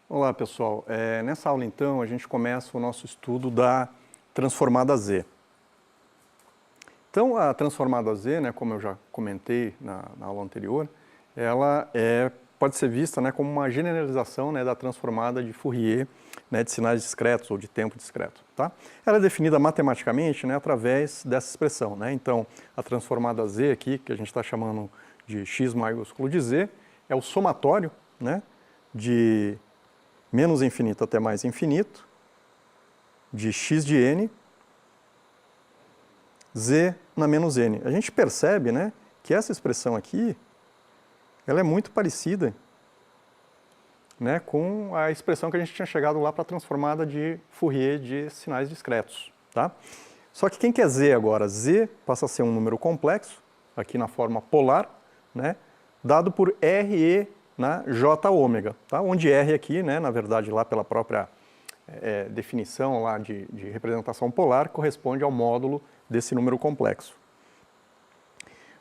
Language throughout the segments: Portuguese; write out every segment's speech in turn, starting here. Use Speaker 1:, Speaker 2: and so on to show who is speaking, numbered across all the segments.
Speaker 1: Olá pessoal, nessa aula então a gente começa o nosso estudo da transformada Z. Então a transformada Z, né, como eu já comentei na aula anterior, ela pode ser vista, né, como uma generalização, né, da transformada de Fourier, né, de sinais discretos ou de tempo discreto. Tá? Ela é definida matematicamente, né, através dessa expressão. Né? Então a transformada Z aqui, que a gente está chamando de x maiúsculo de Z, é o somatório, né, de menos infinito até mais infinito, de x de n, z na menos n. A gente percebe, né, que essa expressão aqui, ela é muito parecida, né, com a expressão que a gente tinha chegado lá para a transformada de Fourier de sinais discretos. Tá? Só que quem que é z agora? Z passa a ser um número complexo, aqui na forma polar, né, dado por RE na J ômega, tá? Onde R aqui, né, na verdade, lá pela própria definição lá de representação polar, corresponde ao módulo desse número complexo.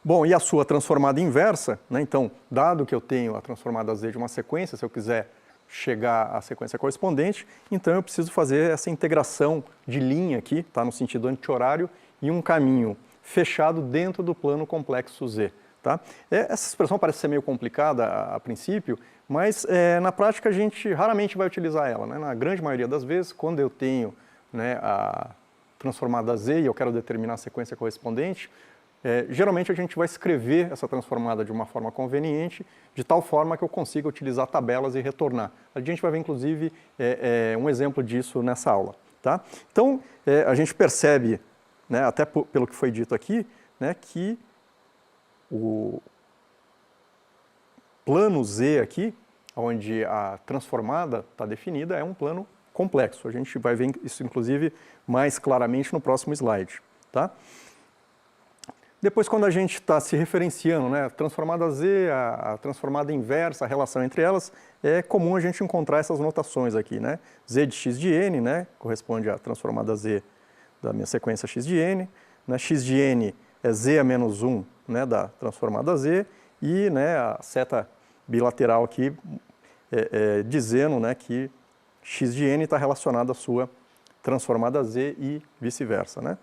Speaker 1: Bom, e a sua transformada inversa, né, então, dado que eu tenho a transformada Z de uma sequência, se eu quiser chegar à sequência correspondente, então eu preciso fazer essa integração de linha aqui, tá, no sentido anti-horário, e um caminho fechado dentro do plano complexo Z. Tá? Essa expressão parece ser meio complicada a princípio, mas na prática a gente raramente vai utilizar ela. Né? Na grande maioria das vezes, quando eu tenho, né, a transformada Z e eu quero determinar a sequência correspondente, geralmente a gente vai escrever essa transformada de uma forma conveniente, de tal forma que eu consiga utilizar tabelas e retornar. A gente vai ver, inclusive, um exemplo disso nessa aula. Tá? Então, a gente percebe, né, até pelo que foi dito aqui, né, que o plano Z aqui, onde a transformada está definida, é um plano complexo. A gente vai ver isso, inclusive, mais claramente no próximo slide. Tá? Depois, quando a gente está se referenciando, né, transformada Z, a transformada inversa, a relação entre elas, é comum a gente encontrar essas notações aqui. Né? Z de x de n, né, corresponde à transformada Z da minha sequência x de n. Né? X de n é Z a menos 1, né, da transformada Z, e, né, a seta bilateral aqui dizendo, né, que x de n está relacionado à sua transformada Z e vice-versa. Né?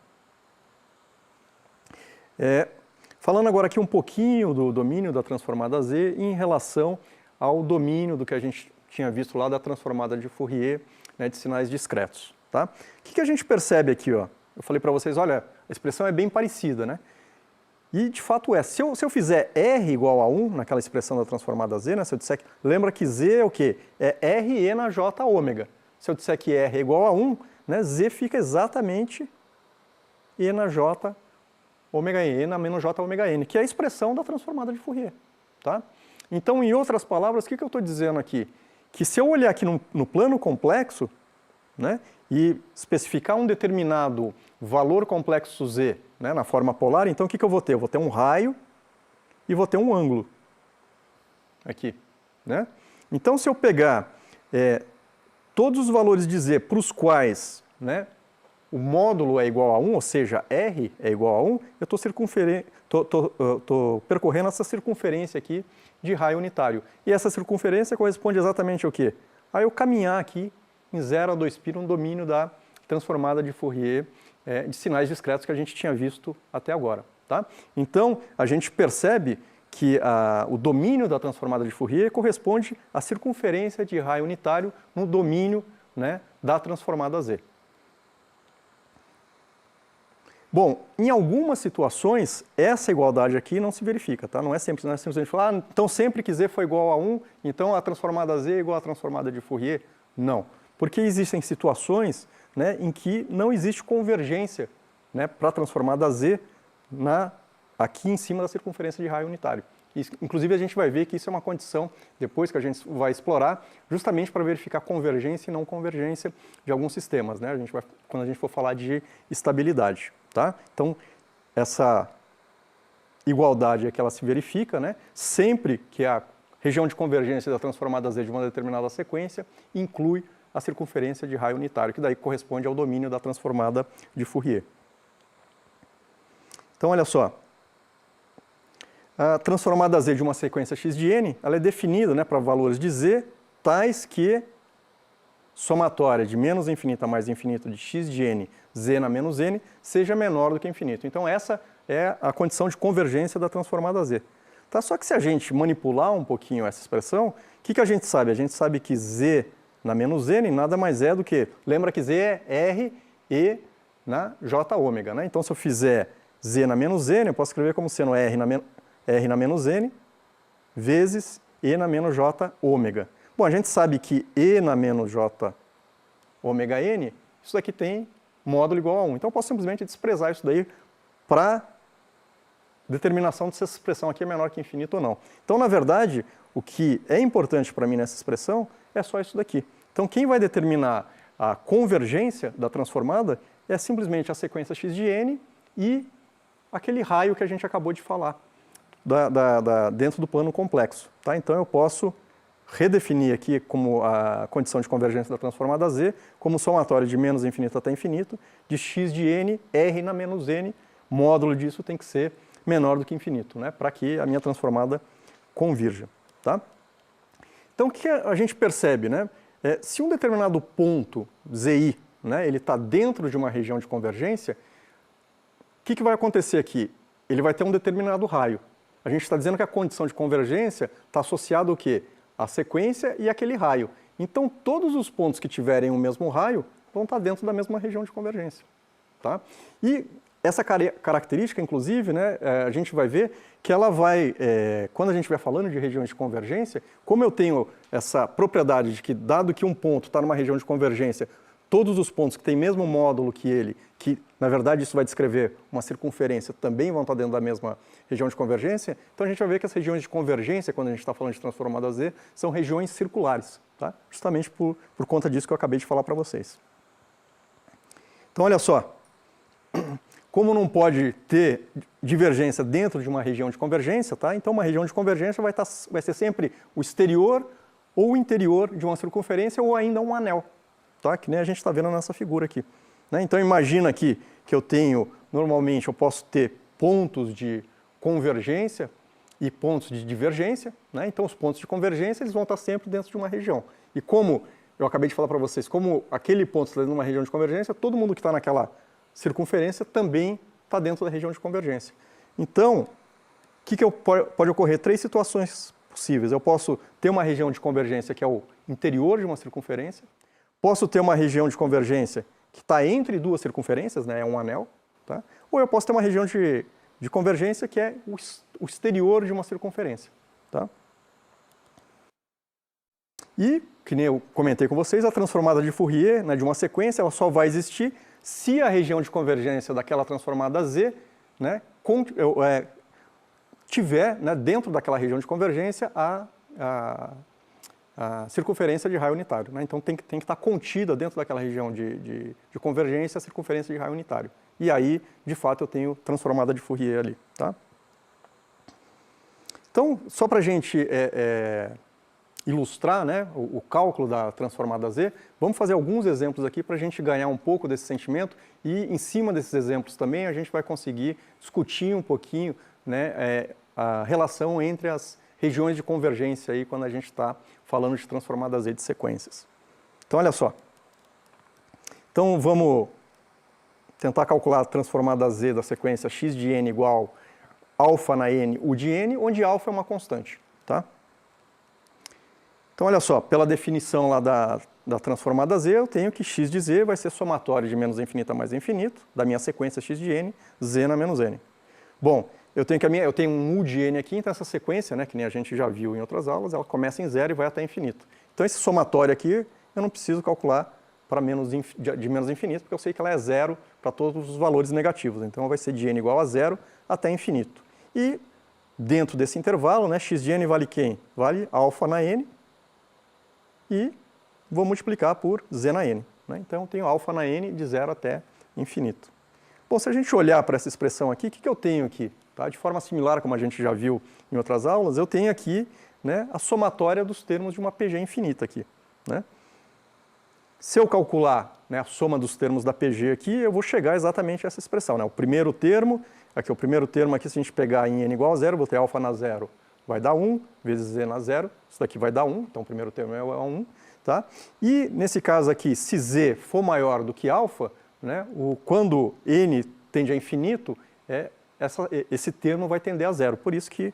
Speaker 1: Falando agora aqui um pouquinho do domínio da transformada Z em relação ao domínio do que a gente tinha visto lá da transformada de Fourier, né, de sinais discretos. Tá? O que a gente percebe aqui? Ó? Eu falei para vocês, olha, a expressão é bem parecida, né? E de fato é. Se eu fizer R igual a 1, naquela expressão da transformada Z, né? Se eu disser que, lembra que Z é o quê? É RE na J ômega. Se eu disser que R é igual a 1, né, Z fica exatamente E na J ômega N na menos J ômega N, que é a expressão da transformada de Fourier. Tá? Então, em outras palavras, o que eu estou dizendo aqui? Que se eu olhar aqui no plano complexo, né, e especificar um determinado valor complexo Z, né, na forma polar, então o que eu vou ter? Eu vou ter um raio e vou ter um ângulo aqui. Né? Então, se eu pegar todos os valores de Z para os quais, né, o módulo é igual a 1, ou seja, R é igual a 1, eu estou percorrendo essa circunferência aqui de raio unitário. E essa circunferência corresponde exatamente ao quê? A eu caminhar aqui em 0 a 2π no domínio da transformada de Fourier de sinais discretos que a gente tinha visto até agora. Tá? Então, a gente percebe que o domínio da transformada de Fourier corresponde à circunferência de raio unitário no domínio, né, da transformada Z. Bom, em algumas situações, essa igualdade aqui não se verifica, tá? Não é simplesmente falar, então sempre que Z for igual a 1, então a transformada Z é igual à transformada de Fourier. Não, porque existem situações, né, em que não existe convergência, né, para a transformada Z aqui em cima da circunferência de raio unitário. Inclusive, a gente vai ver que isso é uma condição, depois que a gente vai explorar, justamente para verificar convergência e não convergência de alguns sistemas, né? Quando a gente for falar de estabilidade. Tá? Então, essa igualdade é que ela se verifica, né, sempre que a região de convergência da transformada Z de uma determinada sequência inclui a circunferência de raio unitário, que daí corresponde ao domínio da transformada de Fourier. Então, Então, olha só. A transformada Z de uma sequência x de n, ela é definida, né, para valores de z, tais que somatória de menos infinito a mais infinito de x de n, z na menos n, seja menor do que infinito. Então, essa é a condição de convergência da transformada Z. Tá? Só que se a gente manipular um pouquinho essa expressão, o que a gente sabe? A gente sabe que z na menos n nada mais é do que... Lembra que z é r e na j ômega, né? Então, se eu fizer z na menos n, eu posso escrever como sendo r na menos n vezes e na menos j ômega. Bom, a gente sabe que e na menos j ômega n, isso daqui tem módulo igual a 1. Então, eu posso simplesmente desprezar isso daí para determinação de se essa expressão aqui é menor que infinito ou não. Então, na verdade, o que é importante para mim nessa expressão é só isso daqui. Então, quem vai determinar a convergência da transformada é simplesmente a sequência x de n e aquele raio que a gente acabou de falar dentro do plano complexo. Tá? Então, eu posso redefinir aqui como a condição de convergência da transformada Z como somatório de menos infinito até infinito de x de n, r na menos n, módulo disso tem que ser menor do que infinito, né, para que a minha transformada convirja. Tá? Então, o que a gente percebe? Né? Se um determinado ponto, zi, né, ele está dentro de uma região de convergência, o que vai acontecer aqui? Ele vai ter um determinado raio. A gente está dizendo que a condição de convergência está associada ao quê? A sequência e aquele raio. Então, todos os pontos que tiverem o mesmo raio vão estar dentro da mesma região de convergência. Tá? E essa característica, inclusive, né, a gente vai ver que ela vai, quando a gente estiver falando de regiões de convergência, como eu tenho essa propriedade de que, dado que um ponto está numa região de convergência, todos os pontos que têm mesmo módulo que ele, que na verdade isso vai descrever uma circunferência, também vão estar dentro da mesma região de convergência, então a gente vai ver que as regiões de convergência, quando a gente está falando de transformada Z, são regiões circulares, tá? Justamente por conta disso que eu acabei de falar para vocês. Então, olha só, como não pode ter divergência dentro de uma região de convergência, tá? Então uma região de convergência vai ser sempre o exterior ou o interior de uma circunferência ou ainda um anel. Tá? Que nem a gente está vendo nessa figura aqui. Né? Então, imagina aqui que eu tenho, normalmente, eu posso ter pontos de convergência e pontos de divergência. Né? Então, os pontos de convergência eles vão estar sempre dentro de uma região. E como eu acabei de falar para vocês, como aquele ponto está dentro de uma região de convergência, todo mundo que está naquela circunferência também está dentro da região de convergência. Então, pode ocorrer 3 situações possíveis. Eu posso ter uma região de convergência que é o interior de uma circunferência, posso ter uma região de convergência que está entre 2 circunferências, né, é um anel, tá? Ou eu posso ter uma região de convergência que é o exterior de uma circunferência. Tá? E, que nem eu comentei com vocês, a transformada de Fourier, né, de uma sequência, ela só vai existir se a região de convergência daquela transformada Z, né, tiver, né, dentro daquela região de convergência a circunferência de raio unitário. Né? Então, tem que estar contida dentro daquela região de convergência a circunferência de raio unitário. E aí, de fato, eu tenho transformada de Fourier ali. Tá? Então, só para a gente ilustrar, né, o cálculo da transformada Z, vamos fazer alguns exemplos aqui para a gente ganhar um pouco desse sentimento e, em cima desses exemplos também, a gente vai conseguir discutir um pouquinho, né, a relação entre as regiões de convergência aí quando a gente está falando de transformada Z de sequências. Então, olha só. Então, vamos tentar calcular a transformada Z da sequência x de n igual alfa na n, u de n, onde alfa é uma constante. Tá? Então, olha só, pela definição lá da transformada Z, eu tenho que x de z vai ser somatório de menos infinito a mais infinito, da minha sequência x de n, z na menos n. Bom, eu tenho um u de n aqui, então essa sequência, né, que nem a gente já viu em outras aulas, ela começa em 0 e vai até infinito. Então esse somatório aqui, eu não preciso calcular para de menos infinito, porque eu sei que ela é 0 para todos os valores negativos. Então vai ser de n igual a 0 até infinito. E dentro desse intervalo, né, x de n vale quem? Vale alfa na n e vou multiplicar por z na n. Né? Então eu tenho alfa na n de 0 até infinito. Bom, se a gente olhar para essa expressão aqui, o que eu tenho aqui? Tá? De forma similar, como a gente já viu em outras aulas, eu tenho aqui, né, a somatória dos termos de uma PG infinita aqui. Né? Se eu calcular, né, a soma dos termos da PG aqui, eu vou chegar exatamente a essa expressão. Né? O primeiro termo Aqui o primeiro termo aqui, se a gente pegar em n igual a 0, vou ter alfa na 0, vai dar 1, vezes z na 0, isso daqui vai dar 1, então o primeiro termo é 1, tá? E nesse caso aqui, se z for maior do que alfa, né, quando n tende a infinito, esse termo vai tender a 0, por isso que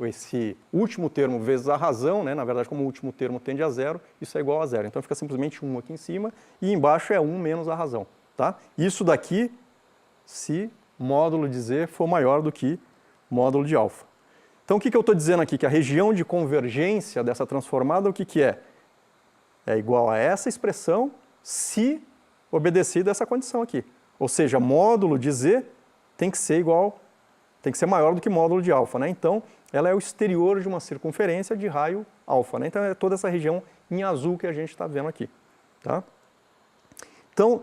Speaker 1: esse último termo vezes a razão, né, na verdade, como o último termo tende a 0, isso é igual a 0. Então fica simplesmente 1 aqui em cima e embaixo é 1 menos a razão. Tá? Isso daqui se módulo de z for maior do que módulo de alfa. Então o que eu estou dizendo aqui? Que a região de convergência dessa transformada, o que é? É igual a essa expressão se obedecida essa condição aqui. Ou seja, módulo de z tem que ser maior do que módulo de alfa, né? Então, ela é o exterior de uma circunferência de raio alfa, né? Então, é toda essa região em azul que a gente está vendo aqui, tá? Então,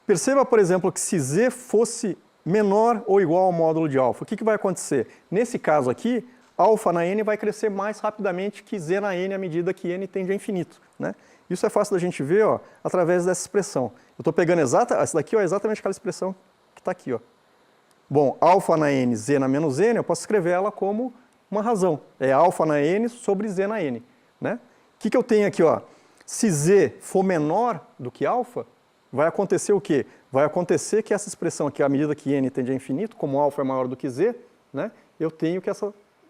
Speaker 1: perceba, por exemplo, que se z fosse menor ou igual ao módulo de alfa, o que vai acontecer? Nesse caso aqui, alfa na n vai crescer mais rapidamente que z na n à medida que n tende a infinito, né? Isso é fácil da gente ver, ó, através dessa expressão. Eu estou pegando essa daqui, ó, exatamente aquela expressão que está aqui, ó. Bom, alfa na n, z na menos n, eu posso escrever ela como uma razão. É alfa na n sobre z na n, né? O que eu tenho aqui, ó? Se z for menor do que alfa, vai acontecer o quê? Vai acontecer que essa expressão aqui, à medida que n tende a infinito, como alfa é maior do que z, né? Eu tenho que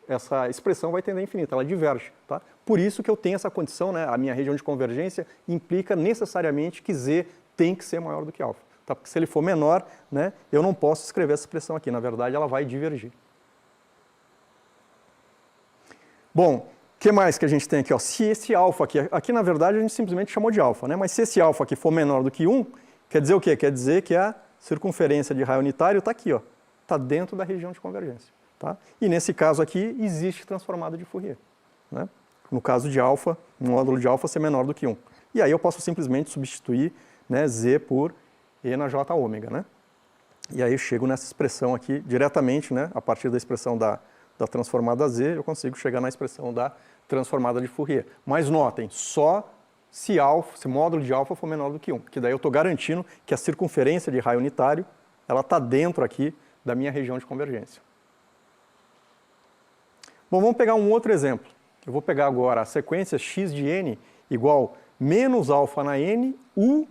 Speaker 1: essa expressão vai tender a infinito, ela diverge, tá? Por isso que eu tenho essa condição, né? A minha região de convergência implica necessariamente que z tem que ser maior do que alfa. Tá? Porque se ele for menor, né, eu não posso escrever essa expressão aqui, na verdade ela vai divergir. Bom, o que mais que a gente tem aqui? Ó? Se esse alfa aqui na verdade a gente simplesmente chamou de alfa, né? Mas se esse alfa aqui for menor do que 1, quer dizer o quê? Quer dizer que a circunferência de raio unitário está aqui, está dentro da região de convergência. Tá? E nesse caso aqui existe transformada de Fourier. Né? No caso de alfa, o módulo de alfa ser menor do que 1. E aí eu posso simplesmente substituir, né, z por e na j ômega, né? E aí eu chego nessa expressão aqui diretamente, né? A partir da expressão da transformada z, eu consigo chegar na expressão da transformada de Fourier. Mas notem, só se módulo de alfa for menor do que 1, que daí eu estou garantindo que a circunferência de raio unitário ela está dentro aqui da minha região de convergência. Bom, vamos pegar um outro exemplo. Eu vou pegar agora a sequência x de n igual menos alfa na n, u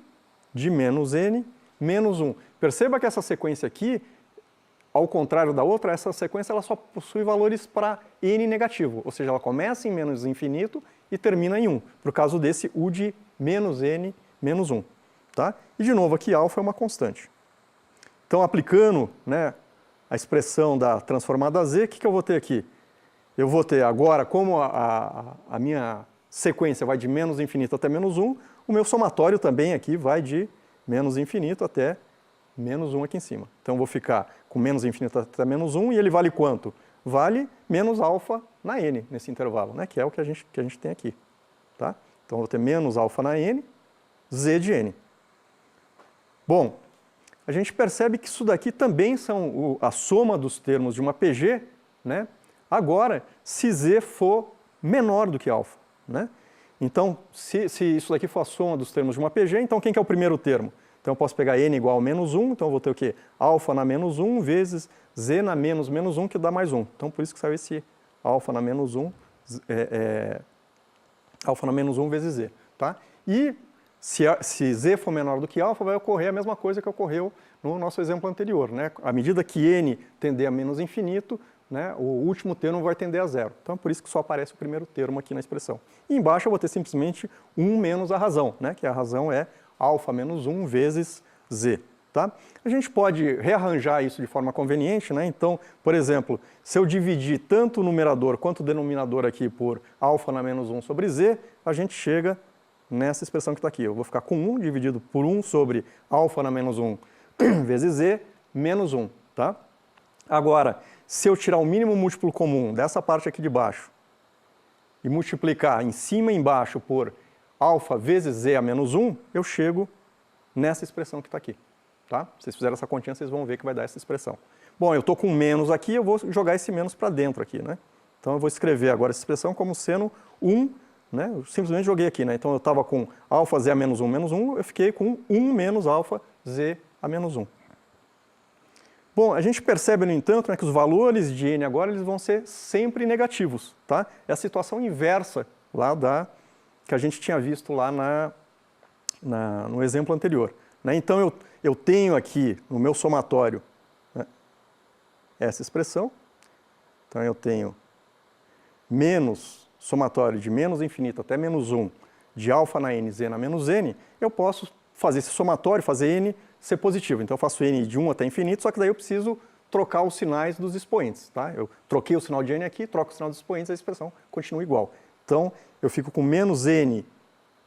Speaker 1: de menos n, menos 1. Perceba que essa sequência aqui, ao contrário da outra, essa sequência ela só possui valores para n negativo, ou seja, ela começa em menos infinito e termina em 1, por causa desse u de menos n, menos 1. Tá? E de novo aqui alfa é uma constante. Então, aplicando, né, a expressão da transformada z, o que eu vou ter aqui? Eu vou ter agora, como a minha sequência vai de menos infinito até menos 1, o meu somatório também aqui vai de menos infinito até menos 1 aqui em cima. Então, eu vou ficar com menos infinito até menos 1 e ele vale quanto? Vale menos alfa na n nesse intervalo, né? Que é o que a gente tem aqui. Tá? Então, eu vou ter menos alfa na n, z de n. Bom, a gente percebe que isso daqui também são a soma dos termos de uma PG, né? Agora, se z for menor do que alfa, né? Então, se isso daqui for a soma dos termos de uma PG, então quem que é o primeiro termo? Então, eu posso pegar n igual a menos 1, então eu vou ter o quê? Alfa na menos 1 vezes z na menos menos 1, que dá mais 1. Então, por isso que saiu esse alfa na menos 1, alfa na menos 1 vezes z. Tá? E se z for menor do que alfa, vai ocorrer a mesma coisa que ocorreu no nosso exemplo anterior. Né? À medida que n tender a menos infinito, né, o último termo vai tender a 0. Então, é por isso que só aparece o primeiro termo aqui na expressão. E embaixo eu vou ter simplesmente 1 menos a razão, né, que a razão é alfa menos 1 vezes z. Tá? A gente pode rearranjar isso de forma conveniente, né? Então, por exemplo, se eu dividir tanto o numerador quanto o denominador aqui por alfa na menos 1 sobre z, a gente chega nessa expressão que está aqui. Eu vou ficar com 1 dividido por 1 sobre alfa na menos 1 vezes z, menos 1. Tá? Agora, se eu tirar o mínimo múltiplo comum dessa parte aqui de baixo e multiplicar em cima e embaixo por alfa vezes z a menos 1, eu chego nessa expressão que está aqui. Tá? Se vocês fizerem essa continha, vocês vão ver que vai dar essa expressão. Bom, eu estou com menos aqui, eu vou jogar esse menos para dentro aqui. Né? Então, eu vou escrever agora essa expressão como sendo 1, né? Eu simplesmente joguei aqui. Né? Então, eu estava com alfa z a menos 1, eu fiquei com 1 menos alfa z a menos 1. Bom, a gente percebe, no entanto, né, que os valores de n agora eles vão ser sempre negativos. Tá? É a situação inversa lá que a gente tinha visto lá no exemplo anterior. Né? Então, eu tenho aqui no meu somatório, né, essa expressão. Então, eu tenho menos somatório de menos infinito até menos 1 de alfa na n, z na menos n. Eu posso fazer esse somatório, fazer n ser positivo. Então, eu faço n de 1 até infinito, só que daí eu preciso trocar os sinais dos expoentes. Tá? Eu troquei o sinal de n aqui, troco o sinal dos expoentes, a expressão continua igual. Então, eu fico com menos n,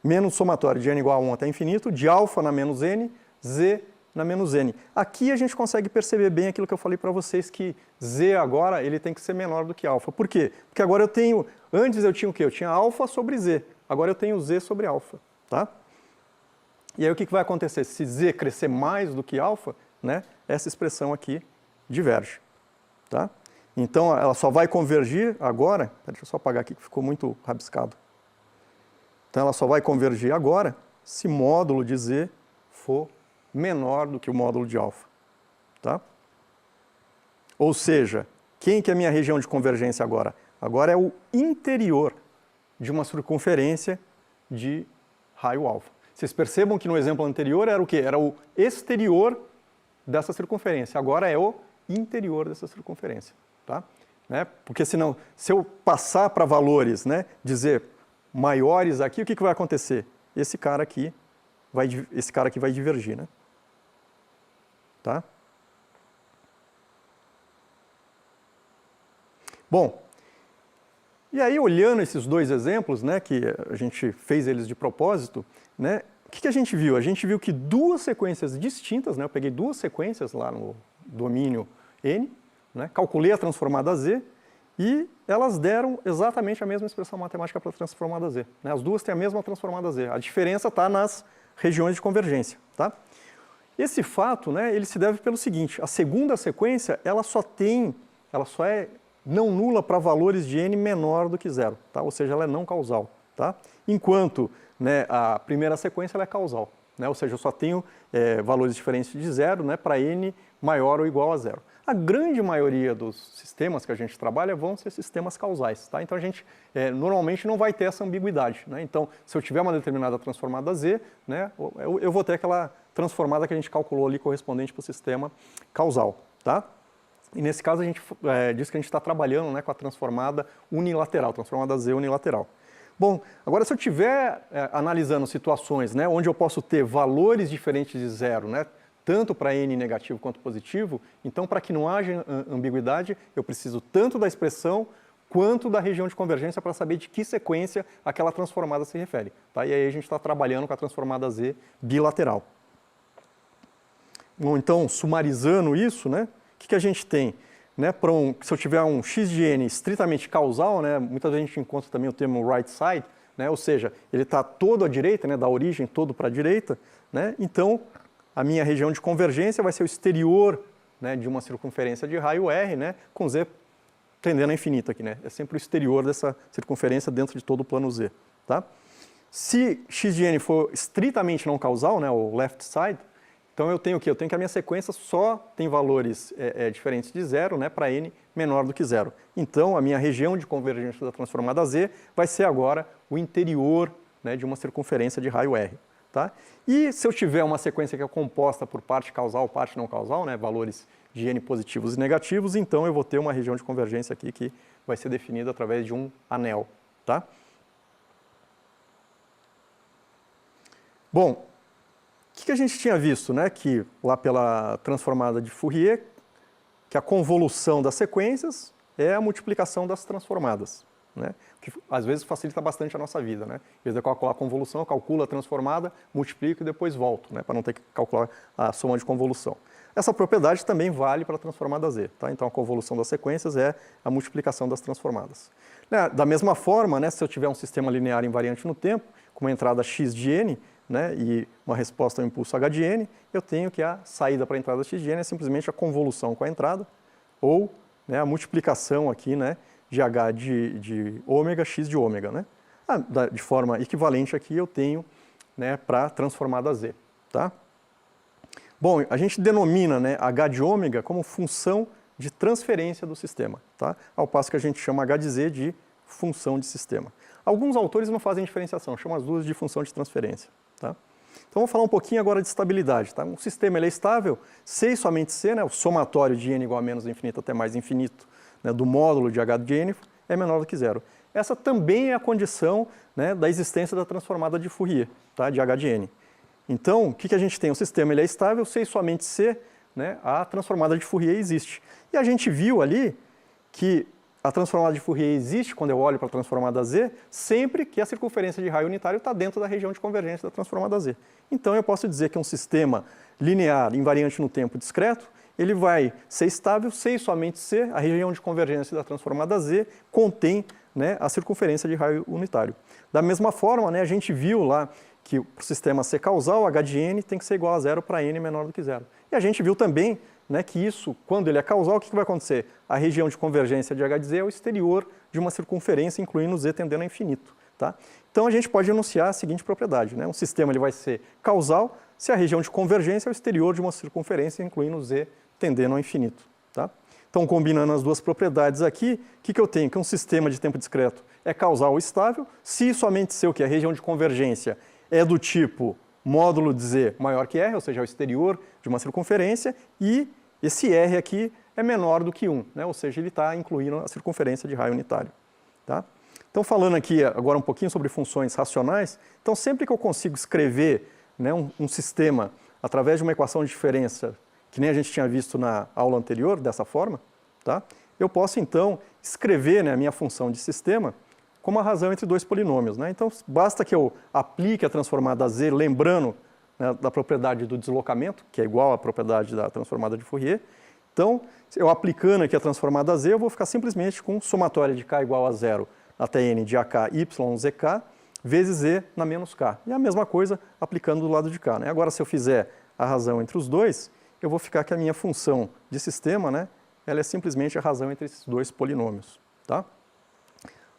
Speaker 1: menos somatório de n igual a 1 até infinito, de alfa na menos n, z na menos n. Aqui a gente consegue perceber bem aquilo que eu falei para vocês, que z agora ele tem que ser menor do que alfa. Por quê? Porque agora eu tenho, antes eu tinha o quê? Eu tinha alfa sobre z, agora eu tenho z sobre alfa. Tá? E aí o que vai acontecer? Se z crescer mais do que alfa, né, essa expressão aqui diverge. Tá? Então ela só vai convergir agora, deixa eu só apagar aqui que ficou muito rabiscado. Então ela só vai convergir agora se módulo de z for menor do que o módulo de alfa. Tá? Ou seja, quem que é a minha região de convergência agora? Agora é o interior de uma circunferência de raio alfa. Vocês percebam que no exemplo anterior era o quê? Era o exterior dessa circunferência. Agora é o interior dessa circunferência. Tá? Né? Porque senão, se eu passar para valores, né, dizer maiores aqui, o que vai acontecer? Esse cara aqui vai divergir. Né? Tá? Bom, e aí olhando esses dois exemplos, né, que a gente fez eles de propósito, né, o que a gente viu? A gente viu que duas sequências distintas, né, eu peguei duas sequências lá no domínio n, né, calculei a transformada z e elas deram exatamente a mesma expressão matemática para a transformada z. Né, as duas têm a mesma transformada z, a diferença está nas regiões de convergência. Tá? Esse fato, né, ele se deve pelo seguinte, a segunda sequência ela só é não nula para valores de n menor do que zero, tá? Ou seja, ela é não causal. Tá? Enquanto, né, a primeira sequência ela é causal, né? Ou seja, eu só tenho valores diferentes de zero, né, para n maior ou igual a zero. A grande maioria dos sistemas que a gente trabalha vão ser sistemas causais. Tá? Então a gente normalmente não vai ter essa ambiguidade. Né? Então, se eu tiver uma determinada transformada z, né, eu vou ter aquela transformada que a gente calculou ali correspondente para o sistema causal. Tá? E nesse caso a gente diz que a gente está trabalhando, né, com a transformada unilateral, transformada z unilateral. Bom, agora se eu estiver analisando situações, né, onde eu posso ter valores diferentes de zero, né, tanto para n negativo quanto positivo, então para que não haja ambiguidade, eu preciso tanto da expressão quanto da região de convergência para saber de que sequência aquela transformada se refere. Tá? E aí a gente está trabalhando com a transformada z bilateral. Bom, então, sumarizando isso, né, o que a gente tem? Né, se eu tiver um x de n estritamente causal, né, muitas vezes a gente encontra também o termo right side, né, ou seja, ele está todo à direita, né, da origem todo para a direita, né, então a minha região de convergência vai ser o exterior, né, de uma circunferência de raio R, né, com z tendendo a infinito aqui. Né, é sempre o exterior dessa circunferência dentro de todo o plano z. Tá? Se x de n for estritamente não causal, né, o left side, então eu tenho o quê? Eu tenho que a minha sequência só tem valores diferentes de zero, né, para n menor do que zero. Então a minha região de convergência da transformada z vai ser agora o interior, né, de uma circunferência de raio R. Tá? E se eu tiver uma sequência que é composta por parte causal, parte não causal, né, valores de n positivos e negativos, então eu vou ter uma região de convergência aqui que vai ser definida através de um anel. Tá? Bom, o que a gente tinha visto, né, que lá pela transformada de Fourier, que a convolução das sequências é a multiplicação das transformadas, né, que às vezes facilita bastante a nossa vida. Né? Em vez de eu calcular a convolução, eu calculo a transformada, multiplico e depois volto, né, para não ter que calcular a soma de convolução. Essa propriedade também vale para a transformada z. Tá? Então a convolução das sequências é a multiplicação das transformadas. Da mesma forma, né, se eu tiver um sistema linear invariante no tempo, com uma entrada x de n, né, e uma resposta ao impulso h de n, eu tenho que a saída para a entrada x de n é simplesmente a convolução com a entrada, ou, né, a multiplicação aqui, né, de h de ômega, x de ômega. Né? De forma equivalente aqui eu tenho, né, para a transformada z. Tá? Bom, a gente denomina, né, H de ômega como função de transferência do sistema, tá? Ao passo que a gente chama H de Z de função de sistema. Alguns autores não fazem diferenciação, chamam as duas de função de transferência, tá? Então vamos falar um pouquinho agora de estabilidade, tá? Um sistema ele é estável se e somente se, né, o somatório de n igual a menos infinito até mais infinito, né, do módulo de H de n é menor do que zero. Essa também é a condição, né, da existência da transformada de Fourier, tá, de H de n. Então, o que a gente tem? O sistema ele é estável se e somente se, né, a transformada de Fourier existe. E a gente viu ali que a transformada de Fourier existe quando eu olho para a transformada Z, sempre que a circunferência de raio unitário está dentro da região de convergência da transformada Z. Então eu posso dizer que um sistema linear invariante no tempo discreto, ele vai ser estável se e somente se a região de convergência da transformada Z contém, né, a circunferência de raio unitário. Da mesma forma, né, a gente viu lá que para o sistema ser causal, H de n tem que ser igual a zero para n menor do que zero. E a gente viu também, né, que isso, quando ele é causal, o que vai acontecer? A região de convergência de H de Z é o exterior de uma circunferência, incluindo Z tendendo a infinito. Tá? Então a gente pode enunciar a seguinte propriedade, né? Um sistema ele vai ser causal se a região de convergência é o exterior de uma circunferência, incluindo Z tendendo ao infinito. Tá? Então, combinando as duas propriedades aqui, o que eu tenho? Que um sistema de tempo discreto é causal ou estável, se somente se o que? A região de convergência é do tipo módulo de Z maior que R, ou seja, é o exterior de uma circunferência, e esse R aqui é menor do que 1, né? Ou seja, ele está incluindo a circunferência de raio unitário. Tá? Então, falando aqui agora um pouquinho sobre funções racionais, então sempre que eu consigo escrever, né, um sistema através de uma equação de diferença, que nem a gente tinha visto na aula anterior, dessa forma, tá? Eu posso então escrever, né, a minha função de sistema como a razão entre dois polinômios, né? Então, basta que eu aplique a transformada Z, lembrando, né, da propriedade do deslocamento, que é igual à propriedade da transformada de Fourier. Então, eu aplicando aqui a transformada Z, eu vou ficar simplesmente com somatória de k igual a zero até n de ak y zk vezes z na menos k. E a mesma coisa aplicando do lado de cá, né? Agora, se eu fizer a razão entre os dois, eu vou ficar que a minha função de sistema, né, ela é simplesmente a razão entre esses dois polinômios. Tá?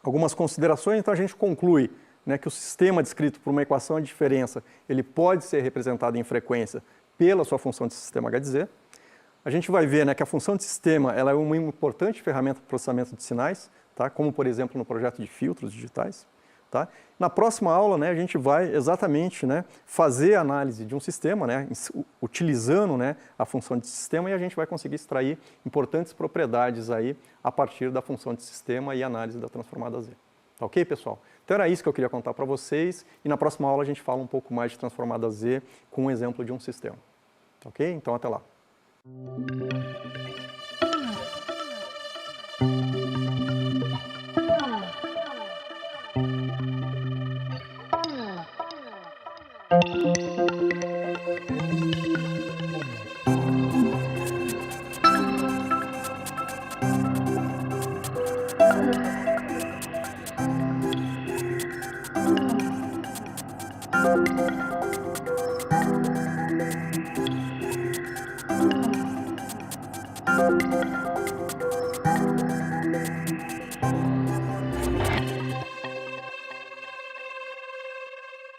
Speaker 1: Algumas considerações, então a gente conclui, né, que o sistema descrito por uma equação de diferença, ele pode ser representado em frequência pela sua função de sistema H de Z. A gente vai ver, né, que a função de sistema ela é uma importante ferramenta para o processamento de sinais, tá? Como, por exemplo, no projeto de filtros digitais. Tá? Na próxima aula, né, a gente vai exatamente, né, fazer a análise de um sistema, né, utilizando, né, a função de sistema, e a gente vai conseguir extrair importantes propriedades aí a partir da função de sistema e análise da transformada Z. Tá ok, pessoal? Então era isso que eu queria contar para vocês, e na próxima aula a gente fala um pouco mais de transformada Z com um exemplo de um sistema. Tá ok? Então até lá. Thank you.